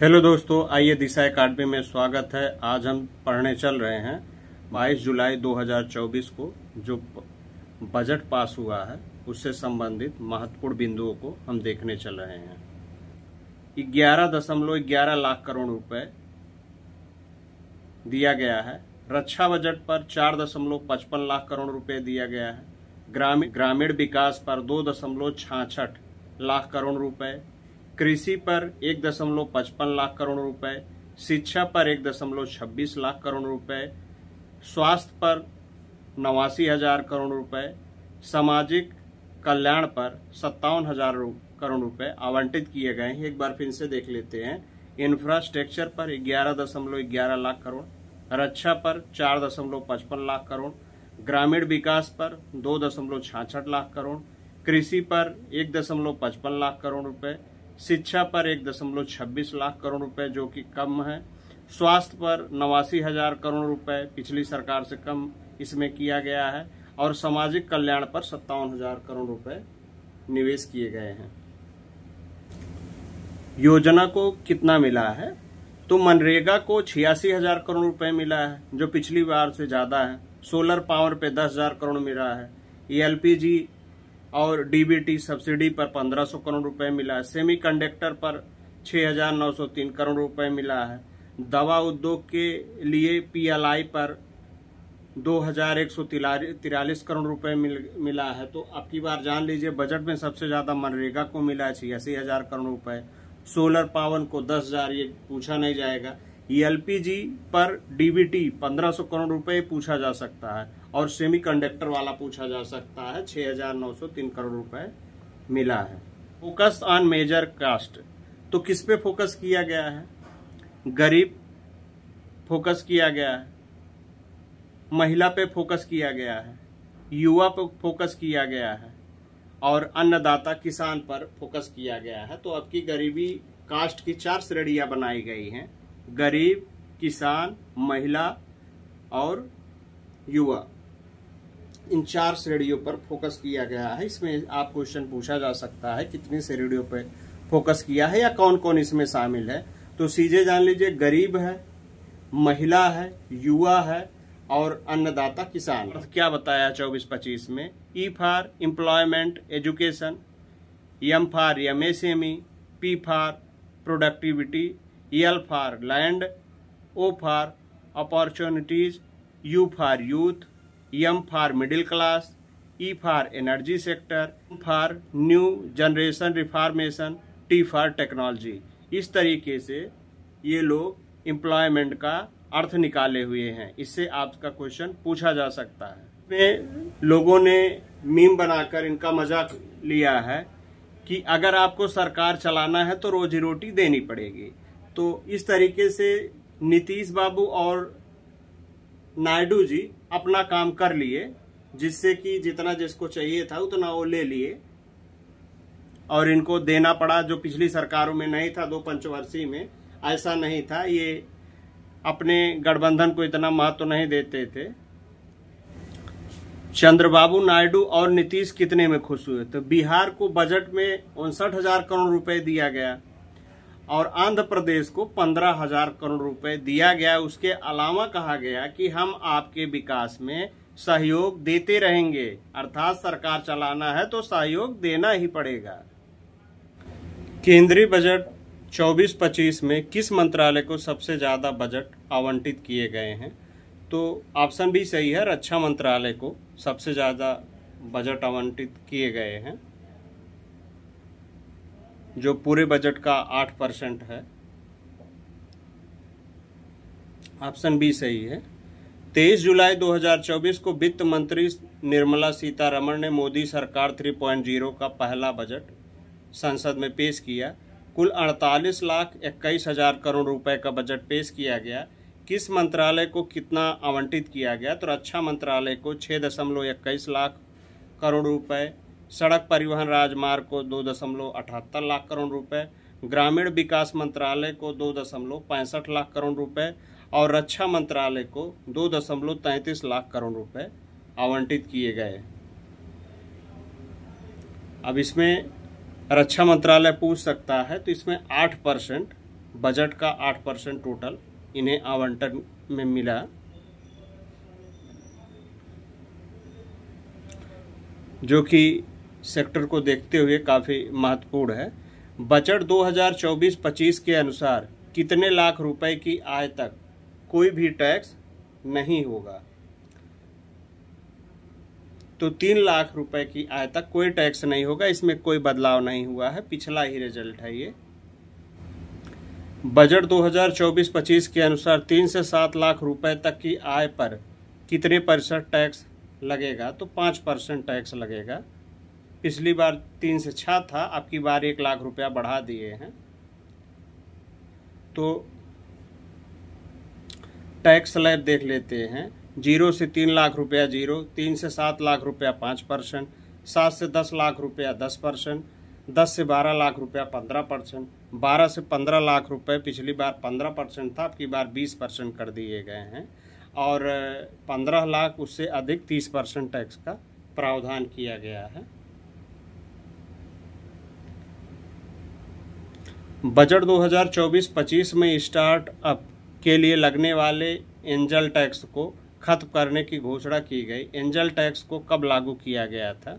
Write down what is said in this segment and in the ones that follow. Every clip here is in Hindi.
हेलो दोस्तों, आइए दिशा एकेडमी में स्वागत है। आज हम पढ़ने चल रहे हैं 22 जुलाई 2024 को जो बजट पास हुआ है उससे संबंधित महत्वपूर्ण बिंदुओं को हम देखने चल रहे हैं। 11.11 लाख करोड़ रुपए दिया गया है। रक्षा बजट पर 4.55 लाख करोड़ रुपए दिया गया है। ग्रामीण विकास पर 2.66 लाख करोड़ रुपए, कृषि पर 1.55 लाख करोड़ रुपए, शिक्षा पर 1.26 लाख करोड़ रुपए, स्वास्थ्य पर 89,000 करोड़ रुपए, सामाजिक कल्याण पर 57,000 करोड़ रुपए आवंटित किए गए हैं। एक बार फिर से देख लेते हैं। इंफ्रास्ट्रक्चर पर 11.11 लाख करोड़, रक्षा पर 4.55 लाख करोड़, ग्रामीण विकास पर 2.66 लाख करोड़, कृषि पर 1.55 लाख करोड़ रुपए, शिक्षा पर 1.26 लाख करोड़ रुपए जो कि कम है, स्वास्थ्य पर 89,000 करोड़ रुपए पिछली सरकार से कम इसमें किया गया है, और सामाजिक कल्याण पर 57,000 करोड़ रुपए निवेश किए गए हैं। योजना को कितना मिला है? तो मनरेगा को 86,000 करोड़ रुपए मिला है जो पिछली बार से ज्यादा है। सोलर पावर पे 10,000 करोड़ मिला है। एलपीजी और डीबीटी सब्सिडी पर 1,500 करोड़ रुपए मिला है। सेमीकंडक्टर पर 6,903 करोड़ रुपए मिला है। दवा उद्योग के लिए पीएलआई पर 2,143 करोड़ रुपए मिला है। तो अब की बार जान लीजिए, बजट में सबसे ज्यादा मनरेगा को मिला है 86,000 करोड़ रुपए। सोलर पावर को 10,000, ये पूछा नहीं जाएगा। एलपीजी पर डीबीटी 1,500 करोड़ रुपए पूछा जा सकता है, और सेमीकंडक्टर वाला पूछा जा सकता है। 6,903 करोड़ रुपए मिला है। फोकस ऑन मेजर कास्ट, तो किस पे फोकस किया गया है? गरीब फोकस किया गया है, महिला पे फोकस किया गया है, युवा पे फोकस किया गया है, और अन्नदाता किसान पर फोकस किया गया है। तो अब की गरीबी कास्ट की 4 श्रेणियां बनाई गई हैं: गरीब, किसान, महिला और युवा। इन 4 श्रेणियों पर फोकस किया गया है। इसमें आप क्वेश्चन पूछा जा सकता है कितनी श्रेणियों पर फोकस किया है या कौन कौन इसमें शामिल है। तो सीधे जान लीजिए, गरीब है, महिला है, युवा है और अन्नदाता किसान। क्या बताया 24-25 में? E for employment education, M for MSME, P for productivity, L for land, O for opportunities, U for youth, M for middle class, E for energy sector, for new generation reformation, T for technology. इस तरीके से ये लोग एम्प्लॉयमेंट का अर्थ निकाले हुए हैं। इससे आपका क्वेश्चन पूछा जा सकता है। इसमें लोगों ने मीम बनाकर इनका मजाक लिया है कि अगर आपको सरकार चलाना है तो रोजी रोटी देनी पड़ेगी। तो इस तरीके से नीतीश बाबू और नायडू जी अपना काम कर लिए, जिससे कि जितना जिसको चाहिए था उतना वो ले लिए, और इनको देना पड़ा जो पिछली सरकारों में नहीं था। 2 पंचवर्षीय में ऐसा नहीं था। ये अपने गठबंधन को इतना महत्व नहीं देते थे। चंद्रबाबू नायडू और नीतीश कितने में खुश हुए? तो बिहार को बजट में 59,000 करोड़ रुपए दिया गया, और आंध्र प्रदेश को 15,000 करोड़ रुपए दिया गया। उसके अलावा कहा गया कि हम आपके विकास में सहयोग देते रहेंगे, अर्थात सरकार चलाना है तो सहयोग देना ही पड़ेगा। केंद्रीय बजट 24-25 में किस मंत्रालय को सबसे ज्यादा बजट आवंटित किए गए हैं? तो ऑप्शन भी सही है, रक्षा मंत्रालय को सबसे ज्यादा बजट आवंटित किए गए हैं, जो पूरे बजट का 8% है। ऑप्शन बी सही है। 23 जुलाई 2024 को वित्त मंत्री निर्मला सीतारमण ने मोदी सरकार 3.0 का पहला बजट संसद में पेश किया। कुल 48,21,000 करोड़ रुपए का बजट पेश किया गया। किस मंत्रालय को कितना आवंटित किया गया? तो रक्षा मंत्रालय को 6.21 लाख करोड़ रुपए, सड़क परिवहन राजमार्ग को 2.78 लाख करोड़ रुपए, ग्रामीण विकास मंत्रालय को 2.65 लाख करोड़ रुपए, और रक्षा मंत्रालय को 2.33 लाख करोड़ रुपए आवंटित किए गए। अब इसमें रक्षा मंत्रालय पूछ सकता है, तो इसमें 8% बजट का 8% टोटल इन्हें आवंटन में मिला, जो कि सेक्टर को देखते हुए काफ़ी महत्वपूर्ण है। बजट 2024-25 के अनुसार कितने लाख रुपए की आय तक कोई भी टैक्स नहीं होगा? तो 3 लाख रुपए की आय तक कोई टैक्स नहीं होगा, इसमें कोई बदलाव नहीं हुआ है, पिछला ही रिजल्ट है ये। बजट 2024-25 के अनुसार 3 से 7 लाख रुपए तक की आय पर कितने % टैक्स लगेगा? तो 5% टैक्स लगेगा। पिछली बार 3 से 6 था, अब की बार 1 लाख रुपया बढ़ा दिए हैं। तो टैक्स स्लैब देख लेते हैं। 0 से 3 लाख रुपया 0, 3 से 7 लाख रुपया 5%, 7 से 10 लाख रुपया 10%, 10 से 12 लाख रुपया 15%, 12 से 15 लाख रुपए पिछली बार 15% था, अब की बार 20% कर दिए गए हैं, और 15 लाख उससे अधिक 30% टैक्स का प्रावधान किया गया है। बजट 2024-25 में स्टार्टअप के लिए लगने वाले एंजल टैक्स को खत्म करने की घोषणा की गई। एंजल टैक्स को कब लागू किया गया था?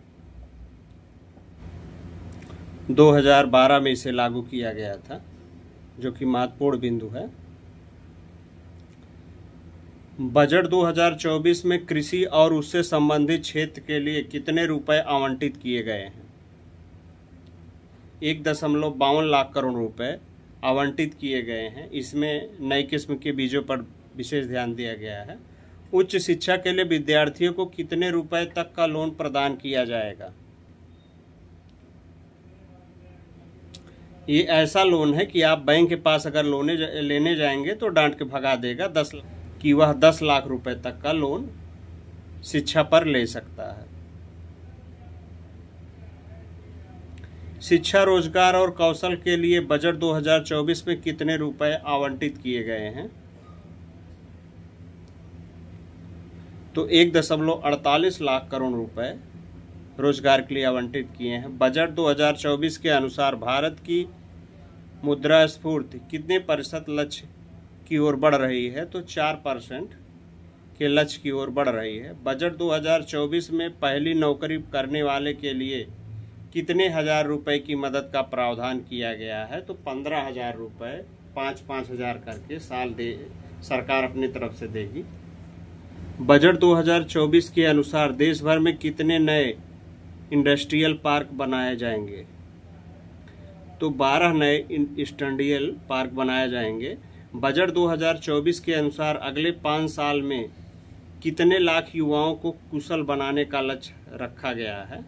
2012 में इसे लागू किया गया था, जो कि महत्वपूर्ण बिंदु है। बजट 2024 में कृषि और उससे संबंधित क्षेत्र के लिए कितने रुपए आवंटित किए गए हैं? 1.52 लाख करोड़ रुपए आवंटित किए गए हैं। इसमें नई किस्म के बीजों पर विशेष ध्यान दिया गया है। उच्च शिक्षा के लिए विद्यार्थियों को कितने रुपए तक का लोन प्रदान किया जाएगा? ये ऐसा लोन है कि आप बैंक के पास अगर लेने जाएंगे तो डांट के भगा देगा कि वह 10 लाख रुपए तक का लोन शिक्षा पर ले सकता है। शिक्षा, रोजगार और कौशल के लिए बजट 2024 में कितने रुपए आवंटित किए गए हैं? तो 1.48 लाख करोड़ रुपए रोजगार के लिए आवंटित किए हैं। बजट 2024 के अनुसार भारत की मुद्रास्फीति कितने % लक्ष्य की ओर बढ़ रही है? तो 4% के लक्ष्य की ओर बढ़ रही है। बजट 2024 में पहली नौकरी करने वाले के लिए कितने हजार रुपए की मदद का प्रावधान किया गया है? तो 15,000 रुपए 5-5 हजार करके साल सरकार अपनी तरफ से देगी। बजट 2024 के अनुसार देश भर में कितने नए इंडस्ट्रियल पार्क बनाए जाएंगे? तो 12 नए इंडस्ट्रियल पार्क बनाए जाएंगे। बजट 2024 के अनुसार अगले 5 साल में कितने लाख युवाओं को कुशल बनाने का लक्ष्य रखा गया है?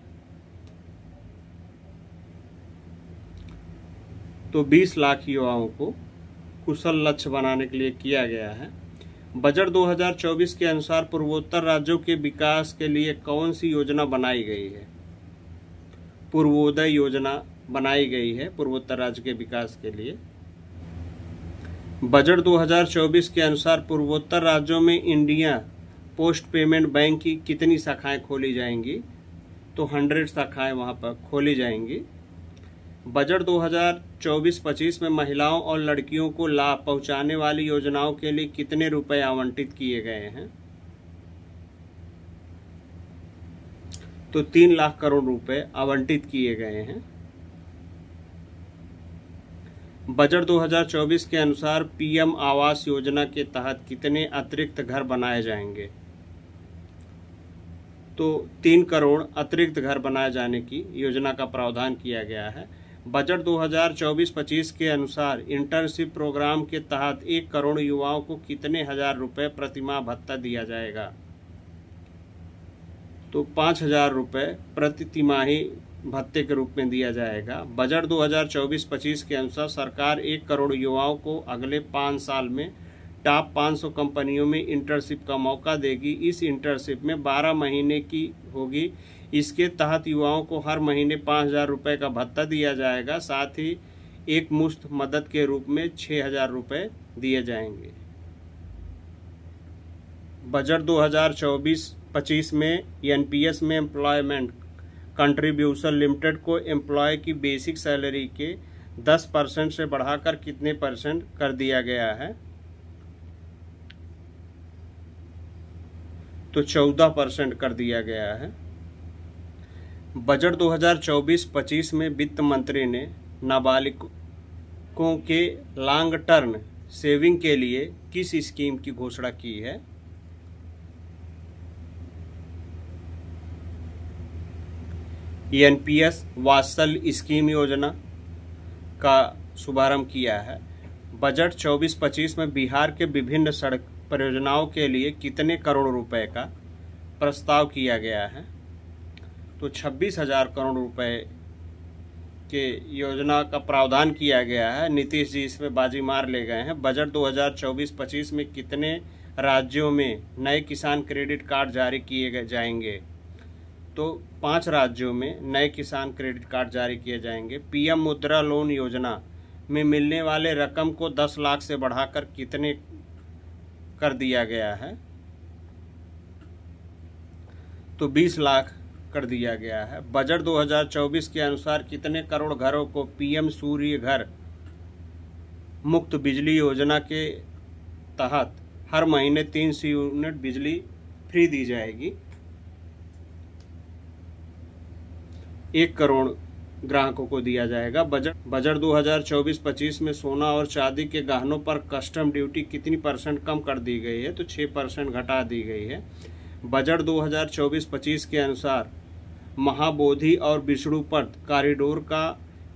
तो 20 लाख युवाओं को कुशल लक्ष्य बनाने के लिए किया गया है। बजट 2024 के अनुसार पूर्वोत्तर राज्यों के विकास के लिए कौन सी योजना बनाई गई है? पूर्वोदय योजना बनाई गई है पूर्वोत्तर राज्य के विकास के लिए। बजट 2024 के अनुसार पूर्वोत्तर राज्यों में इंडिया पोस्ट पेमेंट बैंक की कितनी शाखाएं खोली जाएंगी? तो 100 शाखाएं वहां पर खोली जाएंगी। बजट 2024-25 में महिलाओं और लड़कियों को लाभ पहुंचाने वाली योजनाओं के लिए कितने रुपए आवंटित किए गए हैं? तो 3 लाख करोड़ रुपए आवंटित किए गए हैं। बजट 2024 के अनुसार पीएम आवास योजना के तहत कितने अतिरिक्त घर बनाए जाएंगे? तो 3 करोड़ अतिरिक्त घर बनाए जाने की योजना का प्रावधान किया गया है। बजट 2024-25 के अनुसार इंटर्नशिप प्रोग्राम के तहत 1 करोड़ युवाओं को कितने हजार रुपए प्रतिमाह भत्ता दिया जाएगा? तो 5,000 रुपए प्रति तिमाही भत्ते के रूप में दिया जाएगा। बजट 2024-25 के अनुसार सरकार 1 करोड़ युवाओं को अगले 5 साल में टॉप 500 कंपनियों में इंटर्नशिप का मौका देगी। इस इंटर्नशिप में 12 महीने की होगी। इसके तहत युवाओं को हर महीने 5,000 रुपये का भत्ता दिया जाएगा। साथ ही एक मुश्त मदद के रूप में 6,000 रुपये दिए जाएंगे। बजट 2024-25 में एनपीएस में एम्प्लॉयमेंट कंट्रीब्यूशन लिमिटेड को एम्प्लॉय की बेसिक सैलरी के 10% से बढ़ाकर कितने परसेंट कर दिया गया है? तो 14% कर दिया गया है। बजट 2024-25 में वित्त मंत्री ने नाबालिगों के लॉन्ग टर्म सेविंग के लिए किस स्कीम की घोषणा की है? एनपीएस वात्सल्य स्कीम योजना का शुभारंभ किया है। बजट 24-25 में बिहार के विभिन्न सड़क परियोजनाओं के लिए कितने करोड़ रुपए का प्रस्ताव किया गया है? तो 26,000 करोड़ रुपए के योजना का प्रावधान किया गया है। नीतीश जी इसमें बाजी मार ले गए हैं। बजट 2024-25 में कितने राज्यों में नए किसान क्रेडिट कार्ड जारी किए जाएंगे? तो 5 राज्यों में नए किसान क्रेडिट कार्ड जारी किए जाएंगे। पीएम मुद्रा लोन योजना में मिलने वाले रकम को 10 लाख से बढ़ाकर कितने कर दिया गया है? तो 20 लाख कर दिया गया है। बजट 2024 के अनुसार कितने करोड़ घरों को पीएम सूर्य घर मुफ्त बिजली योजना के तहत हर महीने 300 यूनिट बिजली फ्री दी जाएगी? 1 करोड़ ग्राहकों को दिया जाएगा। बजट 2024-25 में सोना और चांदी के गहनों पर कस्टम ड्यूटी कितनी % कम कर दी गई है? तो 6% घटा दी गई है। बजट 2024-25 के अनुसार महाबोधि और विष्णुपद कॉरिडोर का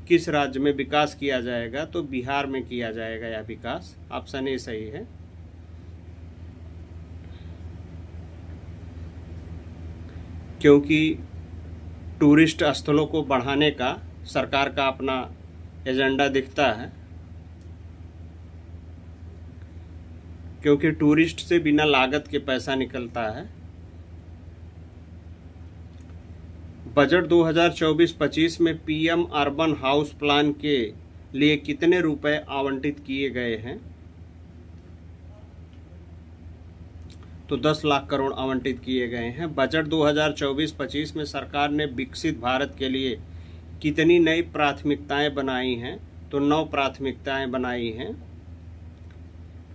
किस राज्य में विकास किया जाएगा? तो बिहार में किया जाएगा यह विकास। ऑप्शन ए सही है। क्योंकि टूरिस्ट स्थलों को बढ़ाने का सरकार का अपना एजेंडा दिखता है, क्योंकि टूरिस्ट से बिना लागत के पैसा निकलता है। बजट 2024-25 में पीएम अर्बन हाउस प्लान के लिए कितने रुपए आवंटित किए गए हैं? तो 10 लाख करोड़ आवंटित किए गए हैं। बजट 2024-25 में सरकार ने विकसित भारत के लिए कितनी नई प्राथमिकताएं बनाई हैं? तो 9 प्राथमिकताएं बनाई हैं।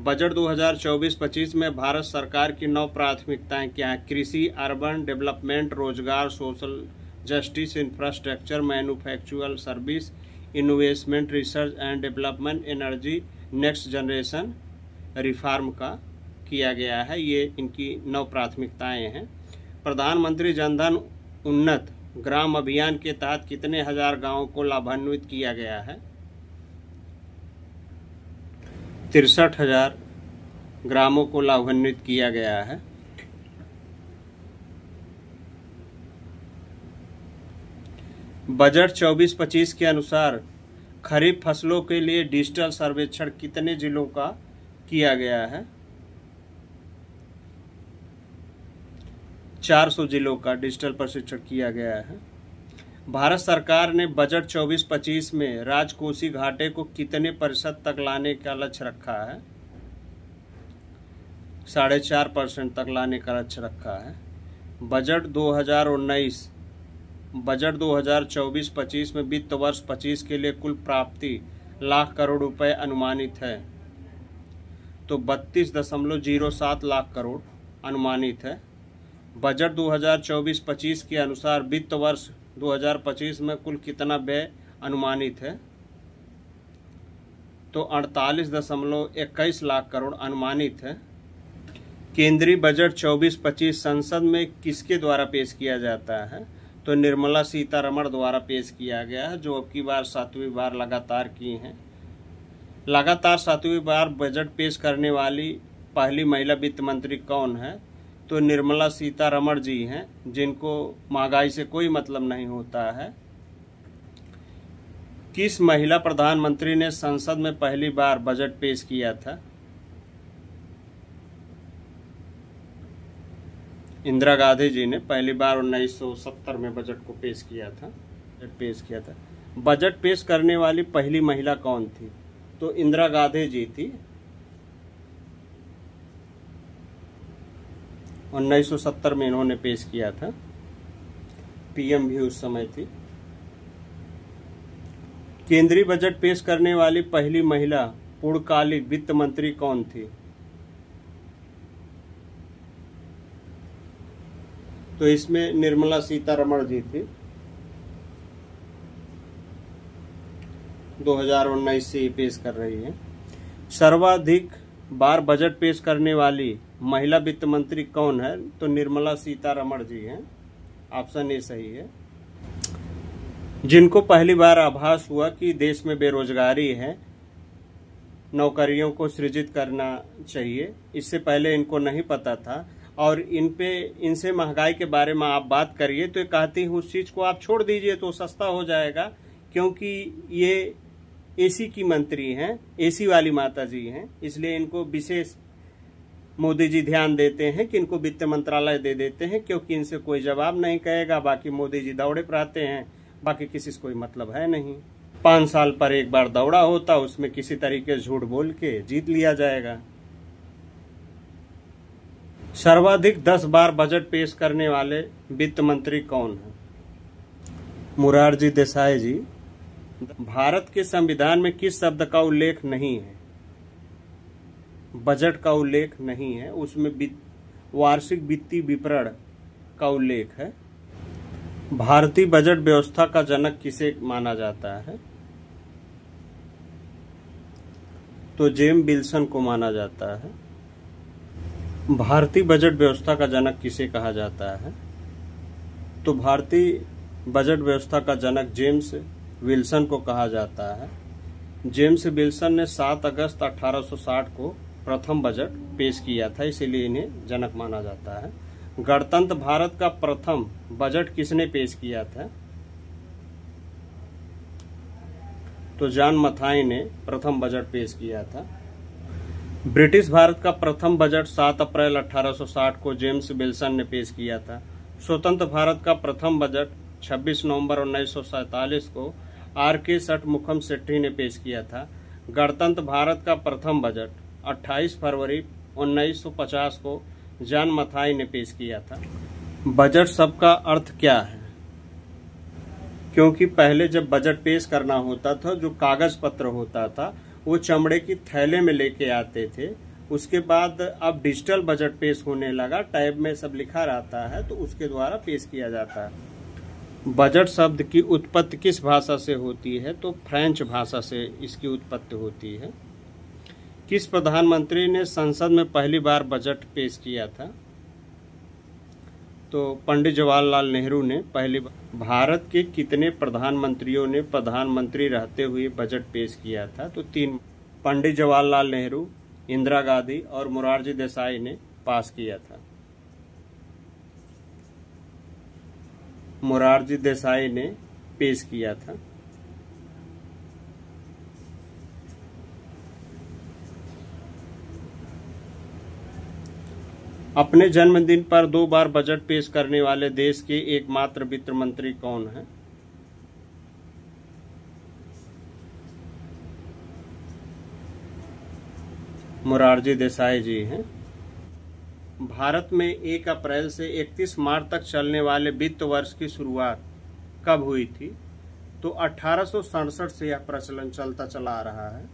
बजट 2024-25 में भारत सरकार की 9 प्राथमिकताएं क्या हैं? कृषि, अर्बन डेवलपमेंट, रोजगार, social justice, infrastructure, manufactural service, investment, research and development, energy, next generation reform का किया गया है। ये इनकी 9 प्राथमिकताएं हैं। प्रधानमंत्री जनधन उन्नत ग्राम अभियान के तहत कितने हजार गांवों को लाभान्वित किया गया है? 63,000 ग्रामों को लाभान्वित किया गया है। बजट 24-25 के अनुसार खरीफ फसलों के लिए डिजिटल सर्वेक्षण कितने जिलों का किया गया है? 400 जिलों का डिजिटल प्रशिक्षण किया गया है। भारत सरकार ने बजट 24-25 में राजकोषीय घाटे को कितने % तक लाने का लक्ष्य रखा है? 4.5% तक लाने का लक्ष्य रखा है। बजट 2024-25 में वित्त वर्ष 25 के लिए कुल प्राप्ति लाख करोड़ रुपए अनुमानित है। तो 32.07 लाख करोड़ अनुमानित है। बजट 2024-25 के अनुसार वित्त वर्ष 2025 में कुल कितना व्यय अनुमानित है? तो 48.21 लाख करोड़ अनुमानित है। केंद्रीय बजट 24-25 संसद में किसके द्वारा पेश किया जाता है? तो निर्मला सीतारमण द्वारा पेश किया गया है, जो अब की बार 7वीं बार लगातार की हैं। लगातार 7वीं बार बजट पेश करने वाली पहली महिला वित्त मंत्री कौन है? तो निर्मला सीतारमण जी हैं, जिनको महंगाई से कोई मतलब नहीं होता है। किस महिला प्रधानमंत्री ने संसद में पहली बार बजट पेश किया था? इंदिरा गांधी जी ने पहली बार 1970 में बजट को पेश किया था। बजट पेश करने वाली पहली महिला कौन थी? तो इंदिरा गांधी जी थी। 1970 में इन्होंने पेश किया था। पीएम भी उस समय थी। केंद्रीय बजट पेश करने वाली पहली महिला पूर्णकालिक वित्त मंत्री कौन थी? तो इसमें निर्मला सीतारमण जी थी। 2019 से पेश कर रही है। सर्वाधिक बार बजट पेश करने वाली महिला वित्त मंत्री कौन है? तो निर्मला सीतारमण जी हैं। ऑप्शन ए सही है। जिनको पहली बार आभास हुआ कि देश में बेरोजगारी है, नौकरियों को सृजित करना चाहिए, इससे पहले इनको नहीं पता था, और इनसे महंगाई के बारे में आप बात करिए तो ये कहती है उस चीज को आप छोड़ दीजिए तो सस्ता हो जाएगा, क्योंकि ये एसी की मंत्री हैं, एसी वाली माता जी हैं, इसलिए इनको विशेष मोदी जी ध्यान देते हैं कि इनको वित्त मंत्रालय दे देते हैं, क्योंकि इनसे कोई जवाब नहीं कहेगा। बाकी मोदी जी दौड़े पर आते हैं, बाकी किसी से कोई मतलब है नहीं। 5 साल पर एक बार दौड़ा होता, उसमें किसी तरीके से झूठ बोल के जीत लिया जाएगा। सर्वाधिक 10 बार बजट पेश करने वाले वित्त मंत्री कौन है? मोरारजी देसाई जी। भारत के संविधान में किस शब्द का उल्लेख नहीं है? बजट का उल्लेख नहीं है, उसमें वार्षिक वित्तीय विवरण का उल्लेख है। भारतीय बजट व्यवस्था का जनक किसे माना जाता है? तो जेम्स विल्सन को माना जाता है। भारतीय बजट व्यवस्था का जनक किसे कहा जाता है? तो भारतीय बजट व्यवस्था का जनक जेम्स विल्सन को कहा जाता है। जेम्स विल्सन ने 7 अगस्त 1860 को प्रथम बजट पेश किया था, इसीलिए इन्हें जनक माना जाता है। गणतंत्र भारत का प्रथम बजट किसने पेश किया था? तो जॉन मथाई ने प्रथम बजट पेश किया था। ब्रिटिश भारत का प्रथम बजट 7 अप्रैल 1860 को जेम्स विल्सन ने पेश किया था। स्वतंत्र भारत का प्रथम बजट 26 नवंबर 1947 को R.K. षटमुखम सेट्टी ने पेश किया था। गणतंत्र भारत का प्रथम बजट 28 फरवरी 1950 को जॉन मथाई ने पेश किया था। बजट शब्द का अर्थ क्या है? क्योंकि पहले जब बजट पेश करना होता था, जो कागज पत्र होता था वो चमड़े की थैले में लेके आते थे। उसके बाद अब डिजिटल बजट पेश होने लगा, टैब में सब लिखा रहता है, तो उसके द्वारा पेश किया जाता है। बजट शब्द की उत्पत्ति किस भाषा से होती है? तो फ्रेंच भाषा से इसकी उत्पत्ति होती है। किस प्रधानमंत्री ने संसद में पहली बार बजट पेश किया था? तो पंडित जवाहरलाल नेहरू ने पहली बार। भारत के कितने प्रधानमंत्रियों ने प्रधानमंत्री रहते हुए बजट पेश किया था? तो 3। पंडित जवाहरलाल नेहरू, इंदिरा गांधी और मोरारजी देसाई ने पास किया था। मोरारजी देसाई ने पेश किया था। अपने जन्मदिन पर 2 बार बजट पेश करने वाले देश के एकमात्र वित्त मंत्री कौन है? मोरारजी देसाई जी हैं। भारत में 1 अप्रैल से 31 मार्च तक चलने वाले वित्त वर्ष की शुरुआत कब हुई थी? तो 1867 से यह प्रचलन चलता चला आ रहा है।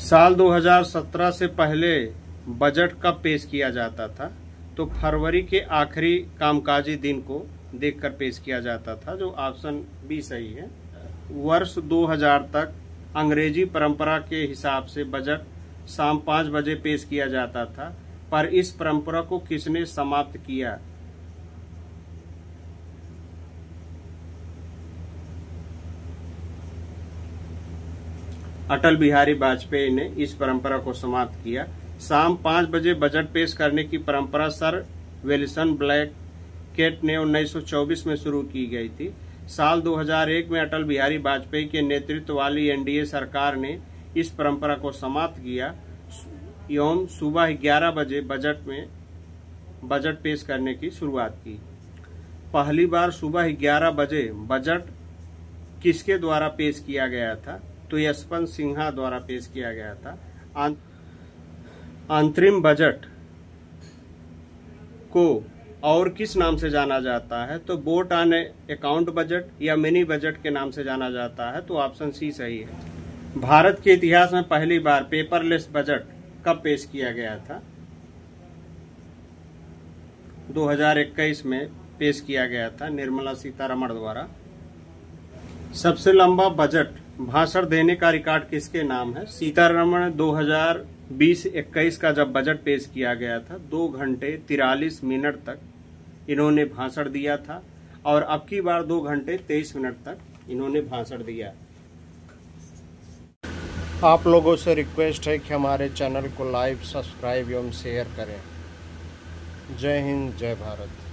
साल 2017 से पहले बजट कब पेश किया जाता था? तो फरवरी के आखिरी कामकाजी दिन को देखकर पेश किया जाता था, जो ऑप्शन बी सही है। वर्ष 2000 तक अंग्रेजी परंपरा के हिसाब से बजट शाम 5 बजे पेश किया जाता था, पर इस परंपरा को किसने समाप्त किया? अटल बिहारी वाजपेयी ने इस परंपरा को समाप्त किया। शाम 5 बजे बजट पेश करने की परंपरा सर विल्सन ब्लैकेट ने 1924 में शुरू की गई थी। साल 2001 में अटल बिहारी वाजपेयी के नेतृत्व वाली एनडीए सरकार ने इस परंपरा को समाप्त किया एवं सुबह 11 बजे बजट पेश करने की शुरुआत की। पहली बार सुबह 11 बजे बजट किसके द्वारा पेश किया गया था? तो यशवंत सिन्हा द्वारा पेश किया गया था। अंतरिम बजट को और किस नाम से जाना जाता है, तो वोट ऑन अकाउंट बजट या मिनी बजट के नाम से जाना जाता है, तो ऑप्शन सी सही है। भारत के इतिहास में पहली बार पेपरलेस बजट कब पेश किया गया था? 2021 में पेश किया गया था निर्मला सीतारमण द्वारा। सबसे लंबा बजट भाषण देने का रिकॉर्ड किसके नाम है? सीतारमण 2020-21 का जब बजट पेश किया गया था 2 घंटे 43 मिनट तक इन्होंने भाषण दिया था, और अब की बार 2 घंटे 23 मिनट तक इन्होंने भाषण दिया। आप लोगों से रिक्वेस्ट है कि हमारे चैनल को लाइक, सब्सक्राइब एवं शेयर करें। जय हिंद, जय भारत।